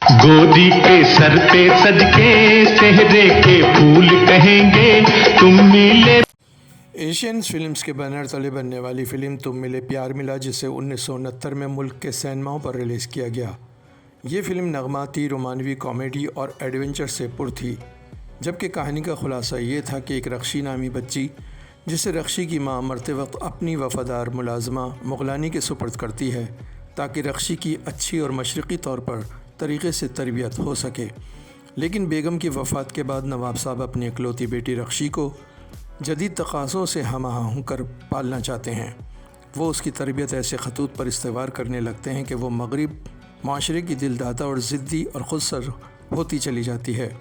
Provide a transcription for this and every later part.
गोरी के सर पे सज के चेहरे के फूल कहेंगे तुम मिले। एशियन फिल्म्स के बैनर तले बनने वाली फ़िल्म तुम मिले प्यार मिला, जिसे 1969 में मुल्क के सिनेमाओं पर रिलीज़ किया गया। ये फ़िल्म नगमाती, रोमानवी, कॉमेडी और एडवेंचर से पुर थी। जबकि कहानी का खुलासा ये था कि एक रक्षी नामी बच्ची, जिसे रक्षी की मां मरते वक्त अपनी वफ़ादार मुलाजमा मुगलानी के सुपर्द करती है ताकि रक्षी की अच्छी और मशरक़ी तौर पर तरीक़े से तरबियत हो सके। लेकिन बेगम की वफ़ात के बाद नवाब साहब अपनी इकलौती बेटी रक्षी को जदीद तकाज़ों से हम कर पालना चाहते हैं। वो उसकी तरबियत ऐसे खतूत पर इस्तेवार करने लगते हैं कि वो मगरिब माशरे की दिलदाता और ज़िद्दी और ख़ुदसर होती चली जाती है।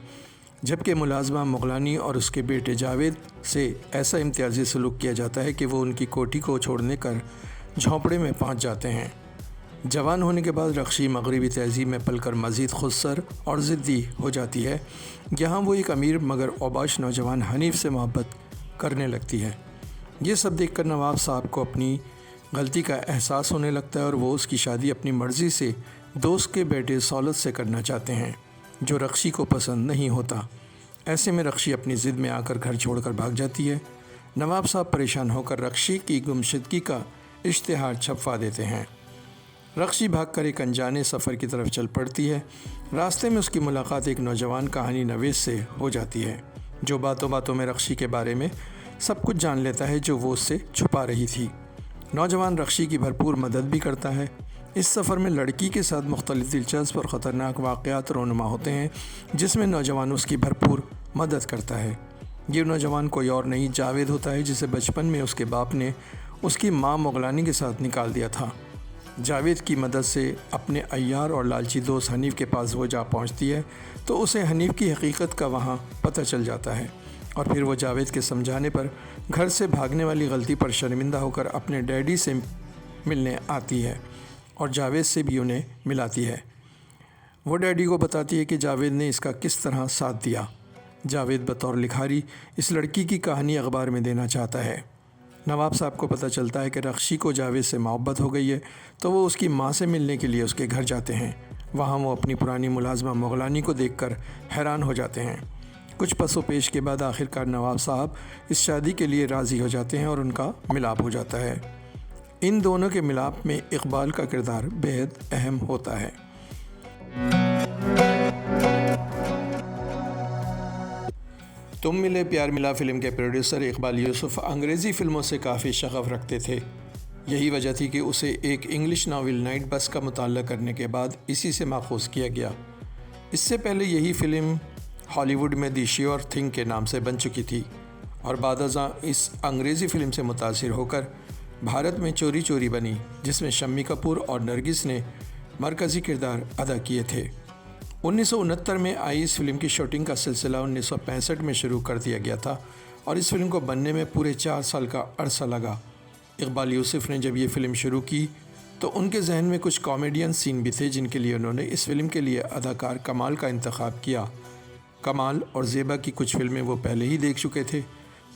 जबकि मुलाजमा मुगलानी और उसके बेटे जावेद से ऐसा इम्तियाज़ी सलूक किया जाता है कि वो उनकी कोठी को छोड़ने कर झोंपड़े में पहुंच जाते हैं। जवान होने के बाद रक्षी मगरिबी तहज़ीब में पलकर मज़ीद ख़ुदसर और ज़िद्दी हो जाती है। यहाँ वो एक अमीर मगर औबाश नौजवान हनीफ से मोहब्बत करने लगती है। ये सब देखकर नवाब साहब को अपनी गलती का एहसास होने लगता है और वो उसकी शादी अपनी मर्ज़ी से दोस्त के बेटे सौलत से करना चाहते हैं, जो रक्षी को पसंद नहीं होता। ऐसे में रक्षी अपनी ज़िद में आकर घर छोड़कर भाग जाती है। नवाब साहब परेशान होकर रक्षी की गुमशुदगी का इश्तिहार छपवा देते हैं। रक्षी भागकर एक अनजाने सफ़र की तरफ चल पड़ती है। रास्ते में उसकी मुलाकात एक नौजवान कहानी नवीस से हो जाती है, जो बातों बातों में रक्षी के बारे में सब कुछ जान लेता है जो वो उससे छुपा रही थी। नौजवान रक्षी की भरपूर मदद भी करता है। इस सफ़र में लड़की के साथ मुख्तलिफ़ दिलचस्प और ख़तरनाक वाक़यात रोनुमा होते हैं, जिसमें नौजवान उसकी भरपूर मदद करता है। ये नौजवान कोई और नहीं, जावेद होता है, जिसे बचपन में उसके बाप ने उसकी माँ मुगलानी के साथ निकाल दिया था। जावेद की मदद से अपने अय्यार और लालची दोस्त हनीफ के पास वो जा पहुंचती है तो उसे हनीफ की हकीकत का वहां पता चल जाता है और फिर वो जावेद के समझाने पर घर से भागने वाली गलती पर शर्मिंदा होकर अपने डैडी से मिलने आती है और जावेद से भी उन्हें मिलाती है। वो डैडी को बताती है कि जावेद ने इसका किस तरह साथ दिया। जावेद बतौर लिखारी इस लड़की की कहानी अखबार में देना चाहता है। नवाब साहब को पता चलता है कि रक्षी को जावेद से मोहब्बत हो गई है तो वो उसकी माँ से मिलने के लिए उसके घर जाते हैं। वहाँ वो अपनी पुरानी मुलाजमा मुगलानी को देखकर हैरान हो जाते हैं। कुछ पसोपेश के बाद आखिरकार नवाब साहब इस शादी के लिए राज़ी हो जाते हैं और उनका मिलाप हो जाता है। इन दोनों के मिलाप में इकबाल का किरदार बेहद अहम होता है। तुम मिले प्यार मिला फ़िल्म के प्रोड्यूसर इकबाल यूसुफ अंग्रेज़ी फ़िल्मों से काफ़ी शगफ़ रखते थे। यही वजह थी कि उसे एक इंग्लिश नावल नाइट बस का मुताला करने के बाद इसी से माखूज़ किया गया। इससे पहले यही फ़िल्म हॉलीवुड में द श्योर थिंग के नाम से बन चुकी थी और बादशाह इस अंग्रेज़ी फ़िल्म से मुतासिर होकर भारत में चोरी चोरी बनी, जिसमें शम्मी कपूर और नरगिस ने मरकज़ी किरदार अदा किए थे। 1969 में आई इस फिल्म की शूटिंग का सिलसिला 1965 में शुरू कर दिया गया था और इस फिल्म को बनने में पूरे 4 साल का अरसा लगा। इकबाल यूसुफ ने जब ये फ़िल्म शुरू की तो उनके जहन में कुछ कॉमेडियन सीन भी थे, जिनके लिए उन्होंने इस फिल्म के लिए अदाकार कमाल का इंतखाब किया। कमाल और ज़ेबा की कुछ फिल्में वो पहले ही देख चुके थे,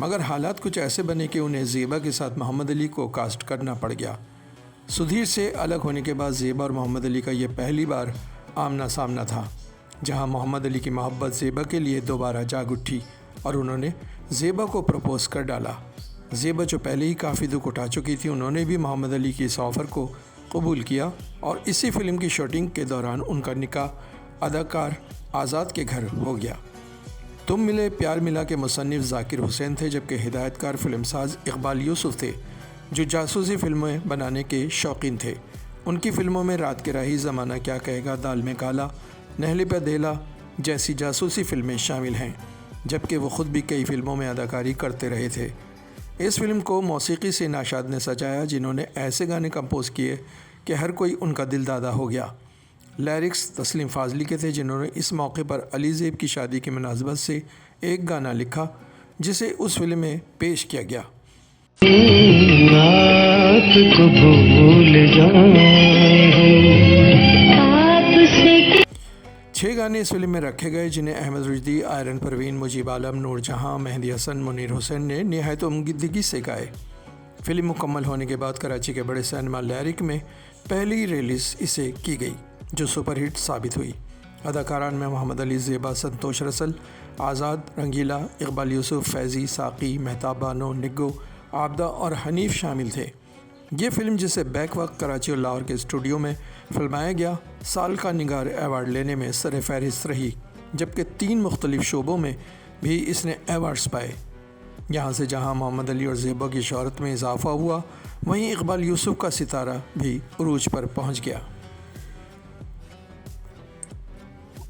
मगर हालात कुछ ऐसे बने कि उन्हें ज़ेबा के साथ मोहम्मद अली को कास्ट करना पड़ गया। सुधीर से अलग होने के बाद ज़ेबा और मोहम्मद अली का ये पहली बार आमना सामना था, जहां मोहम्मद अली की मोहब्बत ज़ेबा के लिए दोबारा जाग उठी और उन्होंने ज़ेबा को प्रपोज़ कर डाला। ज़ेबा जो पहले ही काफ़ी दुख उठा चुकी थी, उन्होंने भी मोहम्मद अली की इस ऑफ़र को कबूल किया और इसी फिल्म की शूटिंग के दौरान उनका निकाह अदाकार आज़ाद के घर हो गया। तुम मिले प्यार मिला के मुसन्निफ़ ज़ाकिर हुसैन थे, जबकि हिदायतकार फिल्मसाज इकबाल यूसुफ थे, जो जासूसी फिल्में बनाने के शौकीन थे। उनकी फ़िल्मों में रात के राही, ज़माना क्या कहेगा, दाल में काला, नहले पे देला जैसी जासूसी फिल्में शामिल हैं, जबकि वो ख़ुद भी कई फ़िल्मों में अदाकारी करते रहे थे। इस फिल्म को मौसीकी से नाशाद ने सजाया, जिन्होंने ऐसे गाने कंपोज़ किए कि हर कोई उनका दिल दादा हो गया। लिरिक्स तस्लीम फ़ाज़ली के थे, जिन्होंने इस मौके पर अली ज़ेब की शादी की मुनासबत से एक गाना लिखा, जिसे उस फिल्म में पेश किया गया। रात को भूल जाऊं। 6 गाने इस फिल्म में रखे गए, जिन्हें अहमद रुश्दी, आयरन परवीन, मुजीब आलम, नूरजहां, मेहदी हसन, मुनीर हुसैन ने निहायत उम्दगी से गाए। फिल्म मुकम्मल होने के बाद कराची के बड़े सिनेमा लैरिक में पहली रिलीज़ इसे की गई, जो सुपरहिट साबित हुई। अदाकारान में मोहम्मद अली, ज़ेबा, संतोष रसल, आज़ाद, रंगीला, इकबाल यूसुफ, फैज़ी, साक़ी, मेहताब बानो, निग्गो, आबदा और हनीफ शामिल थे। ये फ़िल्म, जिसे बैक वक्त कराची और लाहौर के स्टूडियो में फिल्माया गया, साल का निगार अवार्ड लेने में सर फहरिस्त रही, जबकि 3 मुख्तलिफ शोबों में भी इसने अवार्ड्स पाए। यहाँ से जहाँ मोहम्मद अली और ज़ेबा की शोहरत में इजाफ़ा हुआ, वहीं इकबाल यूसुफ का सितारा भी उरूज पर पहुँच गया।